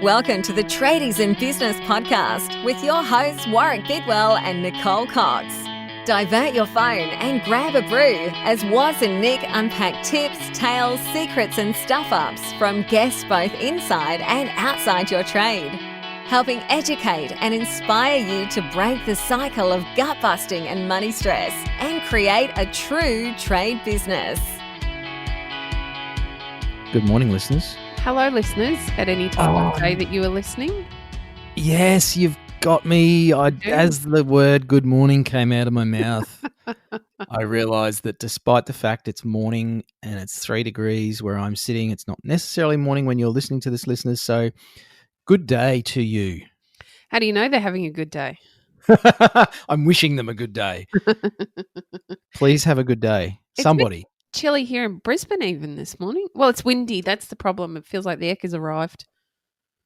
Welcome to the Tradies in Business podcast with your hosts Warwick Bidwell and Nicole Cox. Divert your phone and grab a brew as Waz and Nic unpack tips, tales, secrets and stuff-ups from guests both inside and outside your trade, helping educate and inspire you to break the cycle of gut-busting and money stress and create a true trade business. Good morning, listeners. Hello, listeners, at any time of day that you are listening. Yes, you've got me. As the word good morning came out of my mouth, I realised that despite the fact it's morning and it's 3 degrees where I'm sitting, it's not necessarily morning when you're listening to this, listeners. So good day to you. How do you know they're having a good day? I'm wishing them a good day. Please have a good day. Somebody. Chilly here in Brisbane even this morning. Well, it's windy. That's the problem. It feels like the Eckers arrived.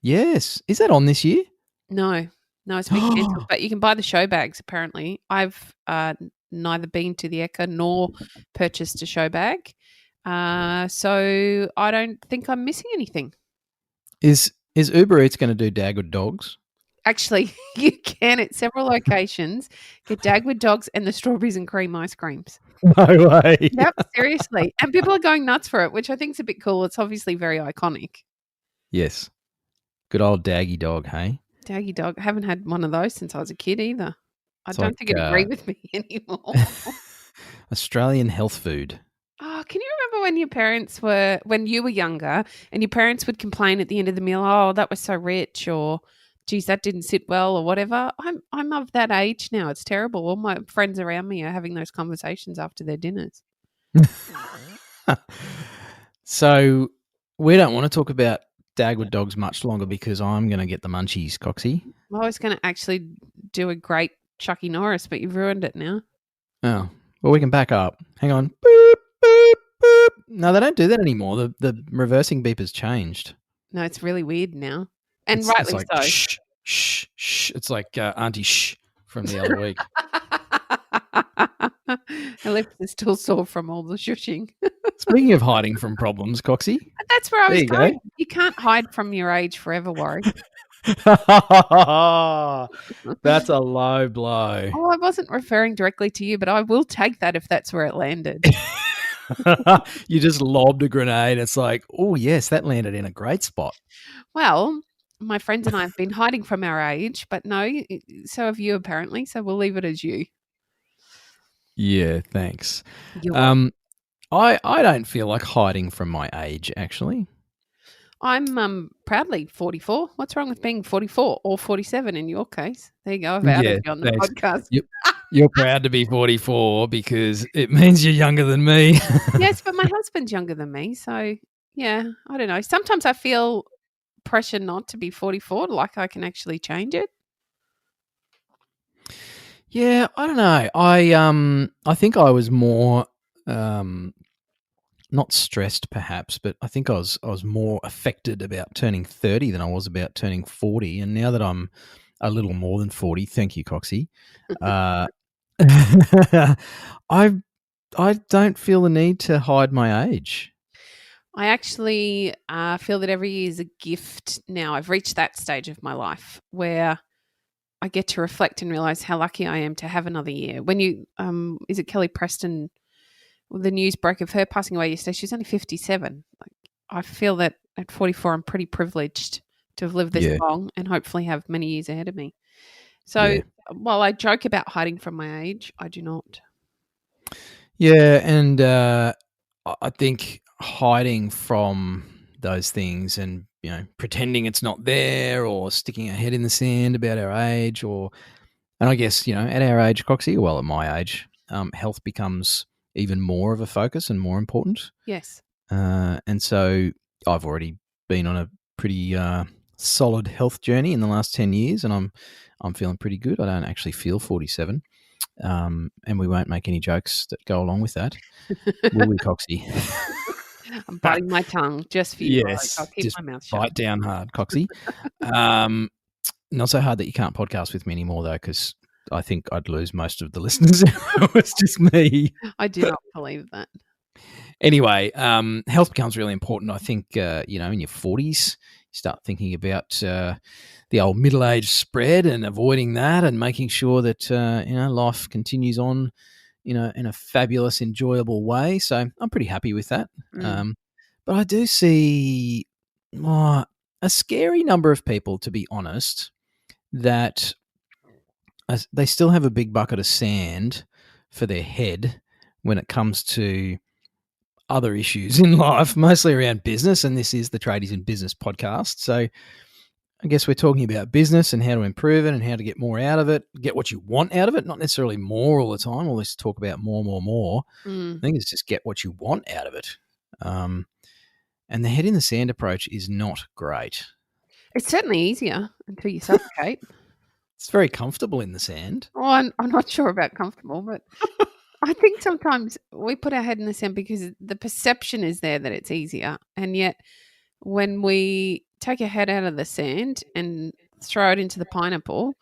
Yes. Is that on this year? No, it's been cancelled. But you can buy the show bags, apparently. I've neither been to the Ecker nor purchased a show bag. So I don't think I'm missing anything. Is Uber Eats going to do Dagwood dogs? Actually, you can at several locations get Dagwood dogs and the strawberries and cream ice creams. No way. Yep, seriously. And people are going nuts for it, which I think is a bit cool. It's obviously very iconic. Yes. Good old Daggy dog, hey? Daggy dog. I haven't had one of those since I was a kid either. I don't like, think it agreed with me anymore. Australian health food. Oh, can you remember when you were younger and your parents would complain at the end of the meal, oh, that was so rich, or geez, that didn't sit well, or whatever? I'm of that age now. It's terrible. All my friends around me are having those conversations after their dinners. So we don't want to talk about Dagwood dogs much longer because I'm going to get the munchies, Coxie. I was going to actually do a great Chucky Norris, but you've ruined it now. Oh, well, we can back up. Hang on. Boop, boop, boop. No, they don't do that anymore. The reversing beep has changed. No, it's really weird now. And rightly like, so. Shh, shh, shh. It's like Auntie Shh from the other week. Her lips are still sore from all the shushing. Speaking of hiding from problems, Coxie. That's where I was going. Go. You can't hide from your age forever, Warwick. That's a low blow. Oh, I wasn't referring directly to you, but I will take that if that's where it landed. You just lobbed a grenade. It's like, oh, yes, that landed in a great spot. Well, my friends and I have been hiding from our age, but no, so have you apparently, so we'll leave it as you. Yeah, thanks. I don't feel like hiding from my age, actually. I'm proudly 44. What's wrong with being 44 or 47 in your case? There you go. I've outed you on the podcast. You're proud to be 44 because it means you're younger than me. Yes, but my husband's younger than me. So, yeah, I don't know. Sometimes I feel pressure not to be 44, like I can actually change it. Yeah, I don't know. I think I was more not stressed perhaps, but I think I was more affected about turning 30 than I was about turning 40. And now that I'm a little more than 40, thank you, Coxie. I don't feel the need to hide my age. I actually feel that every year is a gift now. I've reached that stage of my life where I get to reflect and realise how lucky I am to have another year. When you, is it Kelly Preston, the news broke of her passing away yesterday. She's only 57. I feel that at 44 I'm pretty privileged to have lived this long and hopefully have many years ahead of me. So while I joke about hiding from my age, I do not. Yeah, and I think hiding from those things and, pretending it's not there or sticking our head in the sand about our age and I guess, at our age, Coxie, well, at my age, health becomes even more of a focus and more important. Yes. And so I've already been on a pretty solid health journey in the last 10 years and I'm feeling pretty good. I don't actually feel 47. And we won't make any jokes that go along with that. Will we, Coxie? I'm biting my tongue just for you. Yes, I'll keep my mouth shut. Bite down hard, Coxie. Not so hard that you can't podcast with me anymore, though, because I think I'd lose most of the listeners if it was just me. I do not believe that. Anyway, health becomes really important. I think, in your 40s, start thinking about the old middle-age spread and avoiding that, and making sure that life continues on, in a fabulous, enjoyable way. So I'm pretty happy with that. But I do see a scary number of people, to be honest, that they still have a big bucket of sand for their head when it comes to other issues in life, mostly around business. And this is the Tradies in Business podcast. So I guess we're talking about business and how to improve it and how to get more out of it, get what you want out of it, not necessarily more all the time. Or let's talk about more. I think it's just get what you want out of it. And the head in the sand approach is not great. It's certainly easier until you suffocate. It's very comfortable in the sand. Oh, I'm not sure about comfortable, but I think sometimes we put our head in the sand because the perception is there that it's easier. And yet when we take our head out of the sand and throw it into the pineapple,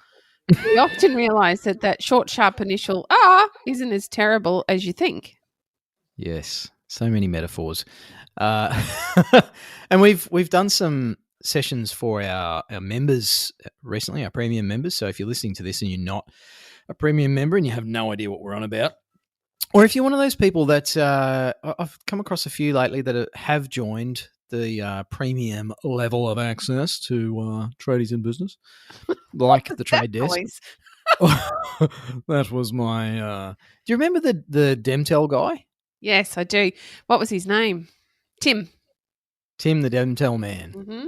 we often realize that short, sharp initial isn't as terrible as you think. Yes, so many metaphors. And we've done some sessions for our members recently, our premium members. So if you're listening to this and you're not a premium member and you have no idea what we're on about, or if you're one of those people that I've come across a few lately that have joined the premium level of access to Tradies in Business, like the Trade Desk. That was my... do you remember the Demtel guy? Yes, I do. What was his name? Tim, the Demtel man. Mm-hmm.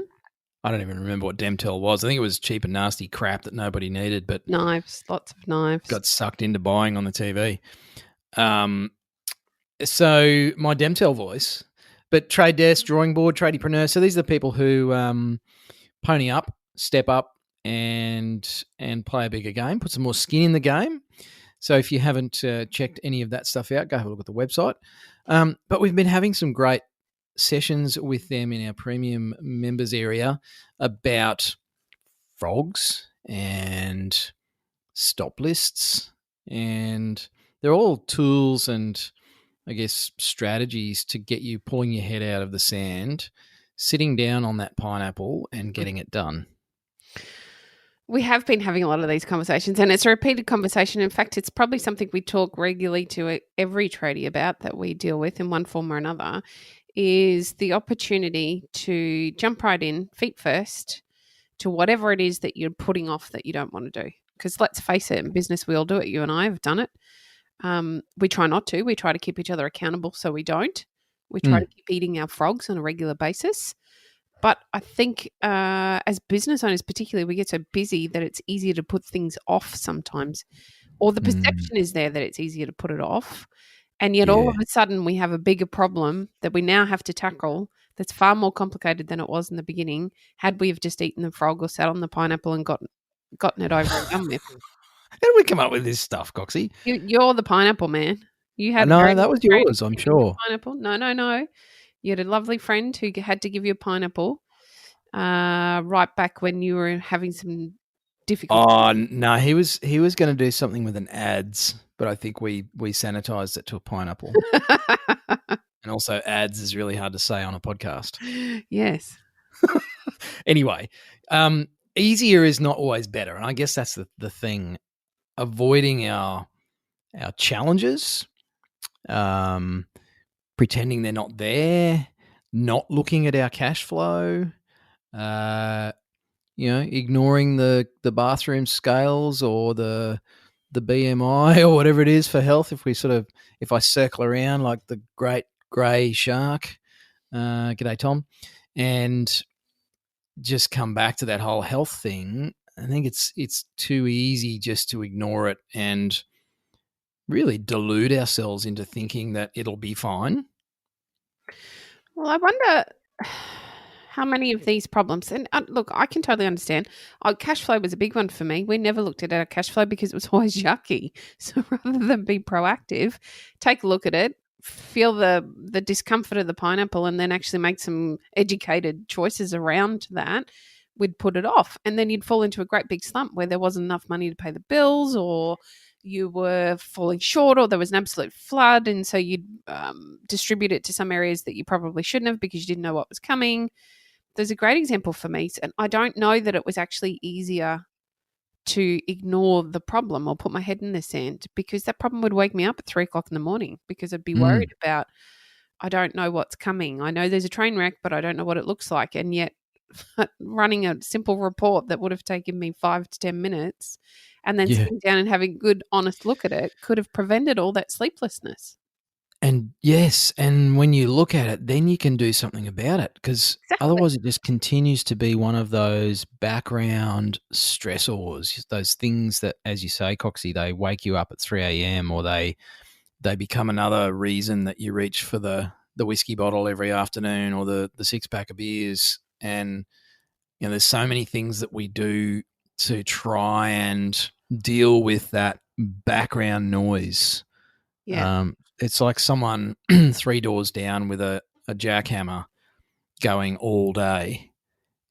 I don't even remember what Demtel was. I think it was cheap and nasty crap that nobody needed, but knives, lots of knives. Got sucked into buying on the TV. So my Demtel voice, but Trade Desk, Drawing Board, Tradiepreneur. So these are the people who pony up, step up, and play a bigger game, put some more skin in the game. So if you haven't checked any of that stuff out, go have a look at the website. But we've been having some great sessions with them in our premium members area about frogs and stop lists, and they're all tools and I guess strategies to get you pulling your head out of the sand, sitting down on that pineapple and getting it done. We have been having a lot of these conversations, and it's a repeated conversation. In fact, it's probably something we talk regularly to every tradie about that we deal with in one form or another, is the opportunity to jump right in, feet first, to whatever it is that you're putting off that you don't want to do. Because let's face it, in business, we all do it. You and I have done it. We try not to. We try to keep each other accountable so we don't. We try to keep eating our frogs on a regular basis. But I think as business owners particularly, we get so busy that it's easier to put things off sometimes, or the perception is there that it's easier to put it off. And yet all of a sudden we have a bigger problem that we now have to tackle that's far more complicated than it was in the beginning had we have just eaten the frog or sat on the pineapple and gotten it over and done with. How did we come up with this stuff, Coxie? You're the pineapple man. You had no, that was yours, I'm sure. Pineapple. No. You had a lovely friend who had to give you a pineapple right back when you were having some difficulty. Oh, no, he was going to do something with an ads, but I think we sanitized it to a pineapple. And also ads is really hard to say on a podcast. Yes. Anyway, easier is not always better. And I guess that's the thing. Avoiding our challenges, pretending they're not there, not looking at our cash flow, ignoring the bathroom scales or the BMI or whatever it is for health. If I circle around like the great grey shark, g'day Tom, and just come back to that whole health thing, I think it's too easy just to ignore it and really delude ourselves into thinking that it'll be fine. Well, I wonder how many of these problems, and look, I can totally understand. Cash flow was a big one for me. We never looked at our cash flow because it was always yucky. So rather than be proactive, take a look at it, feel the discomfort of the pineapple, and then actually make some educated choices around that, we'd put it off. And then you'd fall into a great big slump where there wasn't enough money to pay the bills, or you were falling short, or there was an absolute flood, and so you'd distribute it to some areas that you probably shouldn't have because you didn't know what was coming. there's a great example for me. And I don't know that it was actually easier to ignore the problem or put my head in the sand, because that problem would wake me up at 3:00 in the morning because I'd be worried about, I don't know what's coming. I know there's a train wreck, but I don't know what it looks like. And yet running a simple report that would have taken me 5 to 10 minutes and then sitting down and having a good, honest look at it could have prevented all that sleeplessness. And yes, and when you look at it, then you can do something about it, because otherwise it just continues to be one of those background stressors, those things that, as you say, Coxie, they wake you up at 3 a.m. or they become another reason that you reach for the whiskey bottle every afternoon or the 6-pack of beers. And, you know, there's so many things that we do to try and deal with that background noise. Yeah. It's like someone 3 doors down with a jackhammer going all day.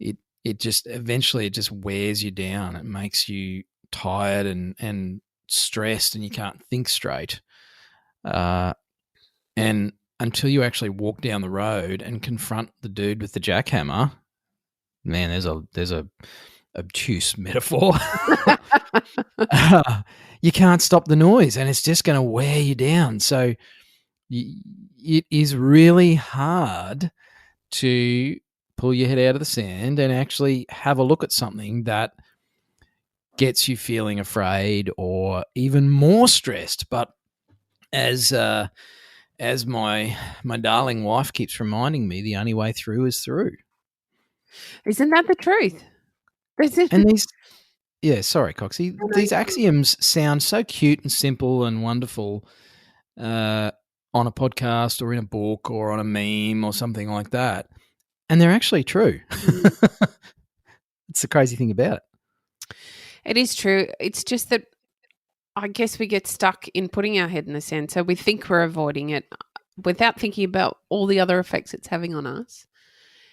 It just eventually it just wears you down. It makes you tired and stressed, and you can't think straight. And until you actually walk down the road and confront the dude with the jackhammer, man, there's a obtuse metaphor. You can't stop the noise, and it's just going to wear you down. So it is really hard to pull your head out of the sand and actually have a look at something that gets you feeling afraid or even more stressed. But as my darling wife keeps reminding me, the only way through is through. Isn't that the truth? And sorry, Coxie. These axioms sound so cute and simple and wonderful on a podcast or in a book or on a meme or something like that, and they're actually true. It's the crazy thing about it. It is true. It's just that I guess we get stuck in putting our head in the sand. So we think we're avoiding it without thinking about all the other effects it's having on us.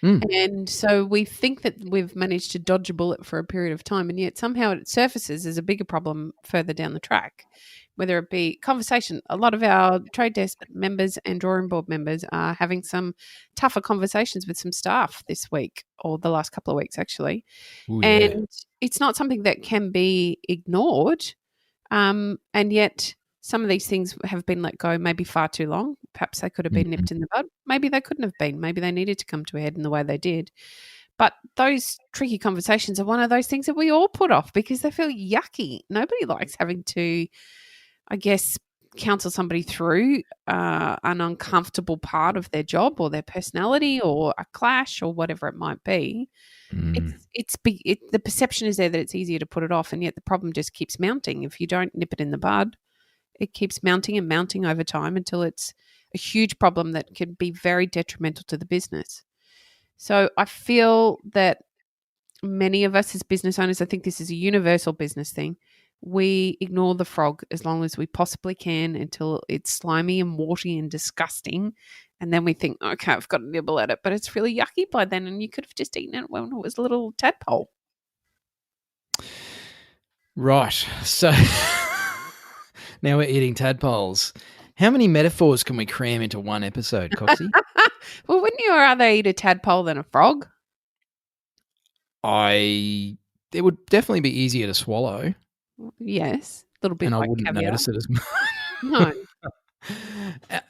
And so we think that we've managed to dodge a bullet for a period of time, and yet somehow it surfaces as a bigger problem further down the track, whether it be conversation. A lot of our trade desk members and drawing board members are having some tougher conversations with some staff this week, or the last couple of weeks actually. Ooh, and it's not something that can be ignored. And yet some of these things have been let go maybe far too long. Perhaps they could have been nipped in the bud. Maybe they couldn't have been. Maybe they needed to come to a head in the way they did. But those tricky conversations are one of those things that we all put off because they feel yucky. Nobody likes having to, I guess, counsel somebody through an uncomfortable part of their job or their personality or a clash or whatever it might be. The perception is there that it's easier to put it off, and yet the problem just keeps mounting. If you don't nip it in the bud, it keeps mounting and mounting over time until it's a huge problem that can be very detrimental to the business. So I feel that many of us as business owners, I think this is a universal business thing, we ignore the frog as long as we possibly can until it's slimy and watery and disgusting. And then we think, okay, I've got to nibble at it, but it's really yucky by then, and you could have just eaten it when it was a little tadpole. Right. So now we're eating tadpoles. How many metaphors can we cram into one episode, Coxie? Well, wouldn't you rather eat a tadpole than a frog? It would definitely be easier to swallow. Yes, a little bit. And like I wouldn't caviar. notice it as much. No.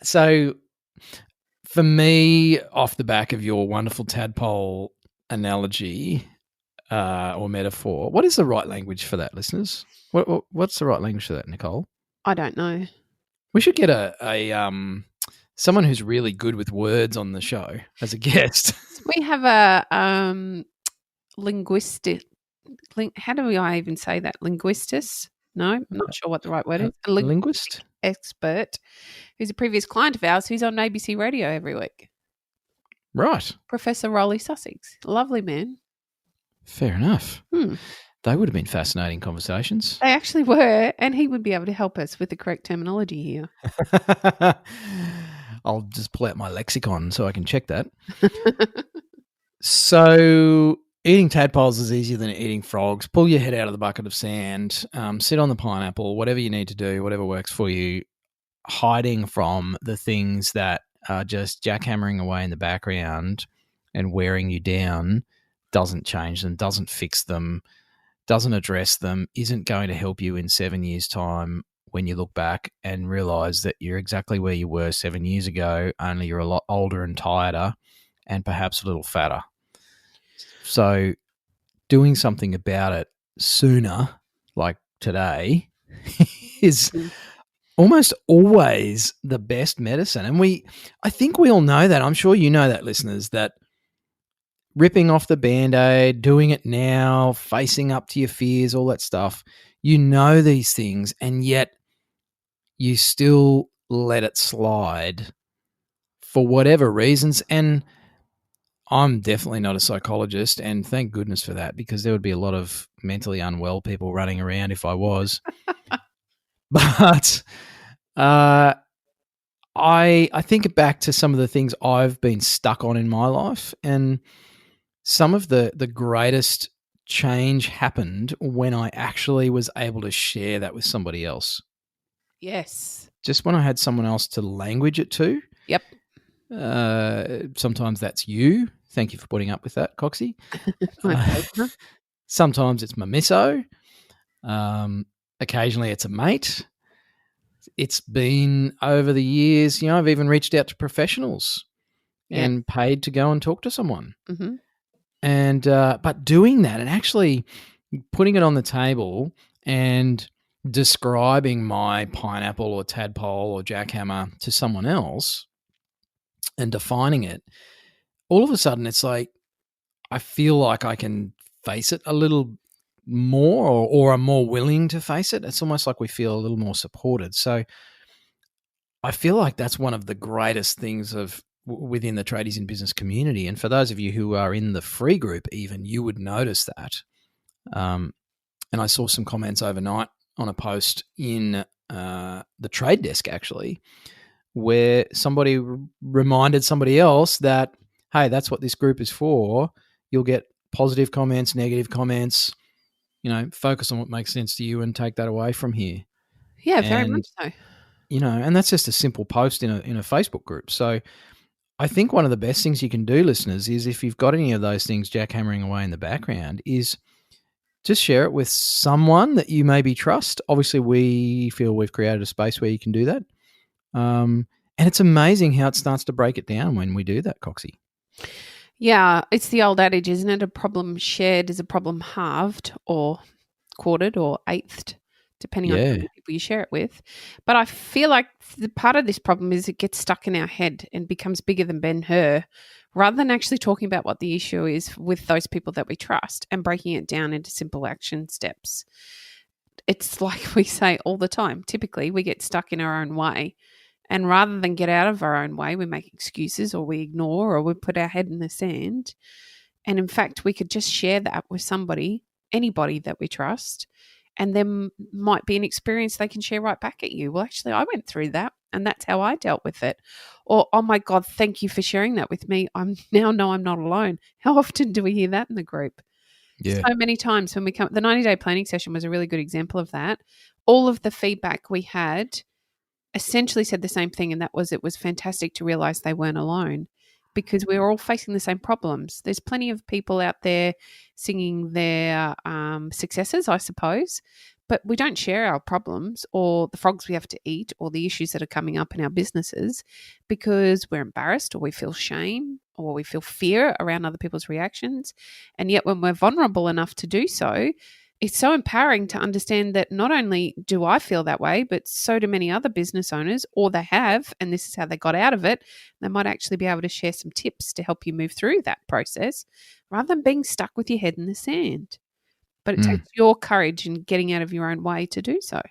So for me, off the back of your wonderful tadpole analogy or metaphor, what is the right language for that, listeners? What's the right language for that, Nicole? I don't know. We should get a someone who's really good with words on the show as a guest. We have a linguistic. How do I even say that? Linguistus? No, I'm not sure what the right word is. A linguist expert who's a previous client of ours who's on ABC Radio every week. Right. Professor Rowley Sussex. Lovely man. Fair enough. They would have been fascinating conversations. They actually were, and he would be able to help us with the correct terminology here. I'll just pull out my lexicon so I can check that. So eating tadpoles is easier than eating frogs. Pull your head out of the bucket of sand, sit on the pineapple, whatever you need to do, whatever works for you, hiding from the things that are just jackhammering away in the background and wearing you down doesn't change them, doesn't fix them, doesn't address them, isn't going to help you in 7 years' time when you look back and realize that you're exactly where you were 7 years ago, only you're a lot older and tireder and perhaps a little fatter. So doing something about it sooner, like today, is almost always the best medicine. And I think we all know that. I'm sure you know that, listeners, that ripping off the Band-Aid, doing it now, facing up to your fears, all that stuff, you know these things, and yet you still let it slide for whatever reasons. And I'm definitely not a psychologist, and thank goodness for that, because there would be a lot of mentally unwell people running around if I was. But I think back to some of the things I've been stuck on in my life, and some of the greatest change happened when I actually was able to share that with somebody else. Yes. Just when I had someone else to language it to. Yep. Sometimes that's you. Thank you for putting up with that, Coxie. My pleasure. Sometimes it's my misso. Occasionally it's a mate. It's been over the years, I've even reached out to professionals and paid to go and talk to someone. Mm-hmm. And but doing that and actually putting it on the table and describing my pineapple or tadpole or jackhammer to someone else and defining it, all of a sudden it's like I feel like I can face it a little more, or I'm more willing to face it. It's almost like we feel a little more supported. So I feel like that's one of the greatest things within the Tradies in Business community. And for those of you who are in the free group even, you would notice that. And I saw some comments overnight on a post in the trade desk, actually, where somebody reminded somebody else that, hey, that's what this group is for. You'll get positive comments, negative comments, focus on what makes sense to you and take that away from here. Yeah, very much so. And that's just a simple post in a Facebook group. So I think one of the best things you can do, listeners, is if you've got any of those things jackhammering away in the background, is just share it with someone that you maybe trust. Obviously, we feel we've created a space where you can do that. And it's amazing how it starts to break it down when we do that, Coxie. Yeah, it's the old adage, isn't it? A problem shared is a problem halved or quartered or eighth, depending on how many people you share it with. But I feel like the part of this problem is it gets stuck in our head and becomes bigger than Ben-Hur, rather than actually talking about what the issue is with those people that we trust and breaking it down into simple action steps. It's like we say all the time. Typically, we get stuck in our own way. And rather than get out of our own way, we make excuses or we ignore or we put our head in the sand. And in fact, we could just share that with somebody, anybody that we trust, and there might be an experience they can share right back at you. Well, actually, I went through that and that's how I dealt with it. Or, oh my God, thank you for sharing that with me. I now know I'm not alone. How often do we hear that in the group? Yeah. So many times when we come, the 90-day planning session was a really good example of that. All of the feedback we had essentially said the same thing, and that was it was fantastic to realize they weren't alone because we were all facing the same problems. There's plenty of people out there singing their successes, I suppose, but we don't share our problems or the frogs we have to eat or the issues that are coming up in our businesses because we're embarrassed or we feel shame or we feel fear around other people's reactions. And yet when we're vulnerable enough to do so, it's so empowering to understand that not only do I feel that way, but so do many other business owners, or they have, and this is how they got out of it. They might actually be able to share some tips to help you move through that process rather than being stuck with your head in the sand. But it takes your courage and getting out of your own way to do so.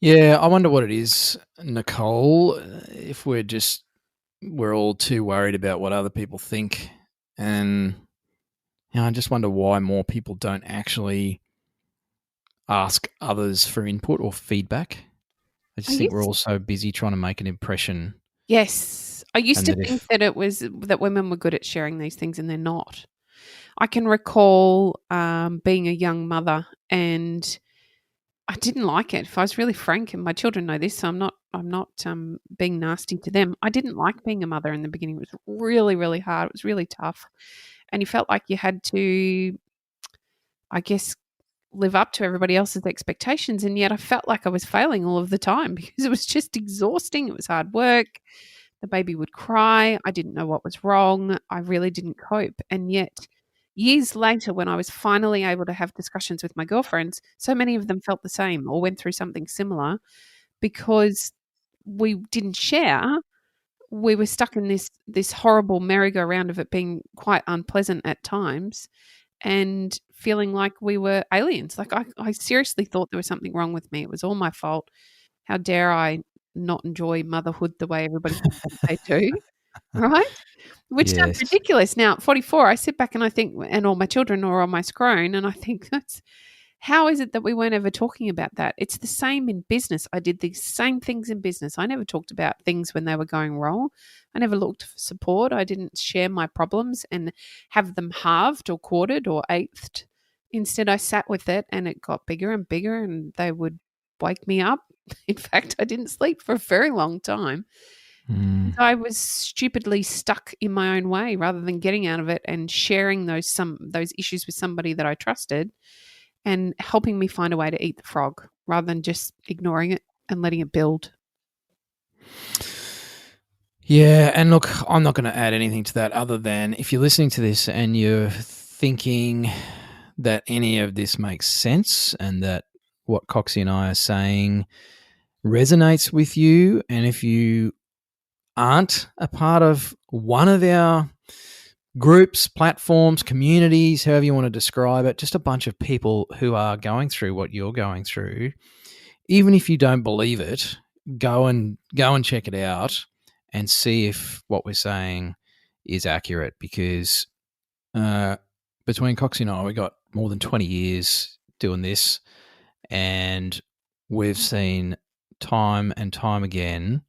Yeah, I wonder what it is, Nicole, if we're all too worried about what other people think. And I just wonder why more people don't actually ask others for input or feedback. I just think we're all so busy trying to make an impression. Yes. I used to think that it was that women were good at sharing these things and they're not. I can recall being a young mother and I didn't like it. If I was really frank, and my children know this, so I'm not being nasty to them. I didn't like being a mother in the beginning. It was really, really hard. It was really tough. And you felt like you had to, I guess, live up to everybody else's expectations. And yet I felt like I was failing all of the time because it was just exhausting. It was hard work. The baby would cry. I didn't know what was wrong. I really didn't cope. And yet, years later, when I was finally able to have discussions with my girlfriends, so many of them felt the same or went through something similar because we didn't share. We were stuck in this horrible merry-go-round of it being quite unpleasant at times and feeling like we were aliens. Like I seriously thought there was something wrong with me. It was all my fault. How dare I not enjoy motherhood the way everybody thinks they do, right? Which sounds Yes. ridiculous. Now, at 44, I sit back and I think, and all my children are on my screen, and I think how is it that we weren't ever talking about that? It's the same in business. I did the same things in business. I never talked about things when they were going wrong. I never looked for support. I didn't share my problems and have them halved or quartered or eighths. Instead, I sat with it and it got bigger and bigger, and they would wake me up. In fact, I didn't sleep for a very long time. I was stupidly stuck in my own way rather than getting out of it and sharing those issues with somebody that I trusted and helping me find a way to eat the frog rather than just ignoring it and letting it build. Yeah, and look, I'm not going to add anything to that other than if you're listening to this and you're thinking that any of this makes sense and that what Coxie and I are saying resonates with you, and if you aren't a part of one of our groups, platforms, communities, however you want to describe it, just a bunch of people who are going through what you're going through, even if you don't believe it, go and check it out and see if what we're saying is accurate, because between Coxie and I, we got more than 20 years doing this, and we've seen time and time again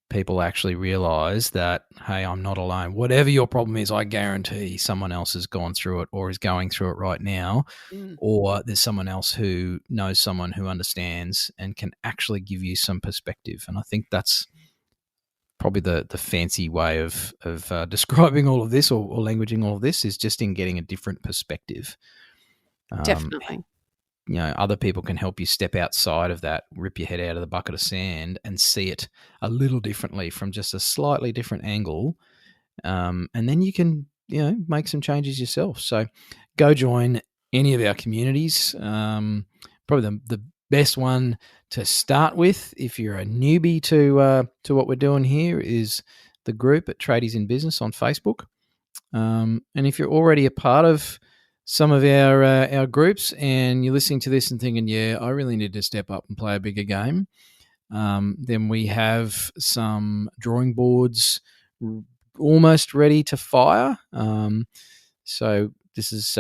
people actually realize that, hey, I'm not alone. Whatever your problem is, I guarantee someone else has gone through it or is going through it right now, or there's someone else who knows someone who understands and can actually give you some perspective. And I think that's probably the fancy way of describing all of this or languaging all of this, is just in getting a different perspective. Definitely. Other people can help you step outside of that, rip your head out of the bucket of sand and see it a little differently from just a slightly different angle. And then you can, make some changes yourself. So go join any of our communities. Probably the best one to start with, if you're a newbie to what we're doing here, is the group at Tradies in Business on Facebook. And if you're already a part of some of our groups and you're listening to this and thinking, yeah, I really need to step up and play a bigger game, then we have some drawing boards almost ready to fire. So this is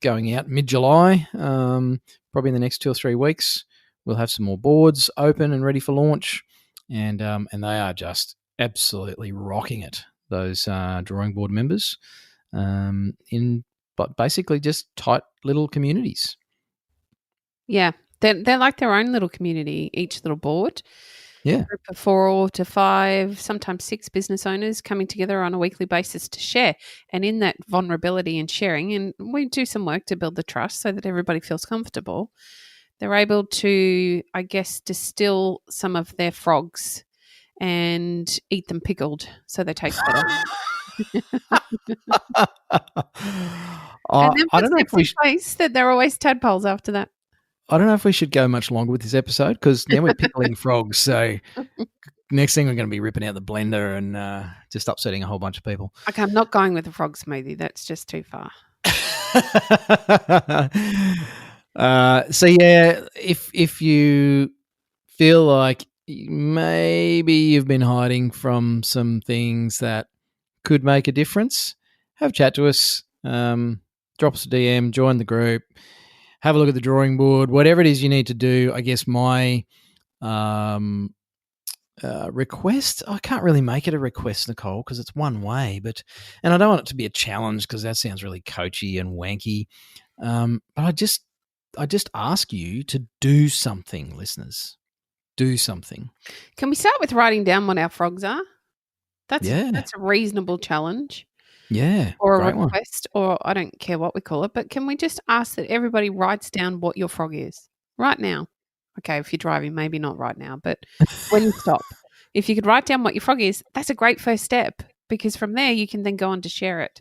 going out mid-July, probably in the next 2 or 3 weeks. We'll have some more boards open and ready for launch, and they are just absolutely rocking it, those drawing board members, but basically just tight little communities. Yeah, they're like their own little community, each little board. Yeah. A group of 4 to 5, sometimes 6 business owners coming together on a weekly basis to share. And in that vulnerability and sharing, and we do some work to build the trust so that everybody feels comfortable, they're able to, I guess, distill some of their frogs and eat them pickled so they taste better. And then I don't know if we place that they're always tadpoles after that. I don't know if we should go much longer with this episode, because now we're pickling frogs. So next thing we're going to be ripping out the blender and just upsetting a whole bunch of people. Okay, I'm not going with a frog smoothie. That's just too far. So yeah, if you feel like maybe you've been hiding from some things that could make a difference, have a chat to us, drop us a DM, join the group, have a look at the drawing board, whatever it is you need to do. I guess my request, I can't really make it a request, Nicole, because it's one way, and I don't want it to be a challenge because that sounds really coachy and wanky. But I just I just ask you to do something, listeners. Do something. Can we start with writing down what our frogs are? That's a reasonable challenge. Yeah. Or a great one. request, or I don't care what we call it, but can we just ask that everybody writes down what your frog is right now? Okay, if you're driving, maybe not right now, but when you stop, if you could write down what your frog is, that's a great first step, because from there you can then go on to share it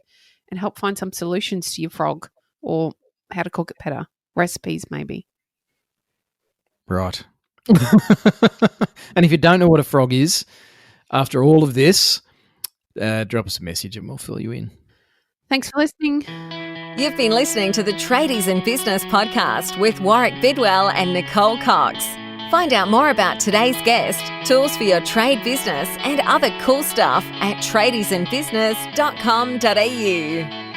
and help find some solutions to your frog or how to cook it better, recipes maybe. Right. And if you don't know what a frog is, after all of this, drop us a message and we'll fill you in. Thanks for listening. You've been listening to the Tradies in Business podcast with Warwick Bidwell and Nicole Cox. Find out more about today's guest, tools for your trade business, and other cool stuff at tradiesinbusiness.com.au.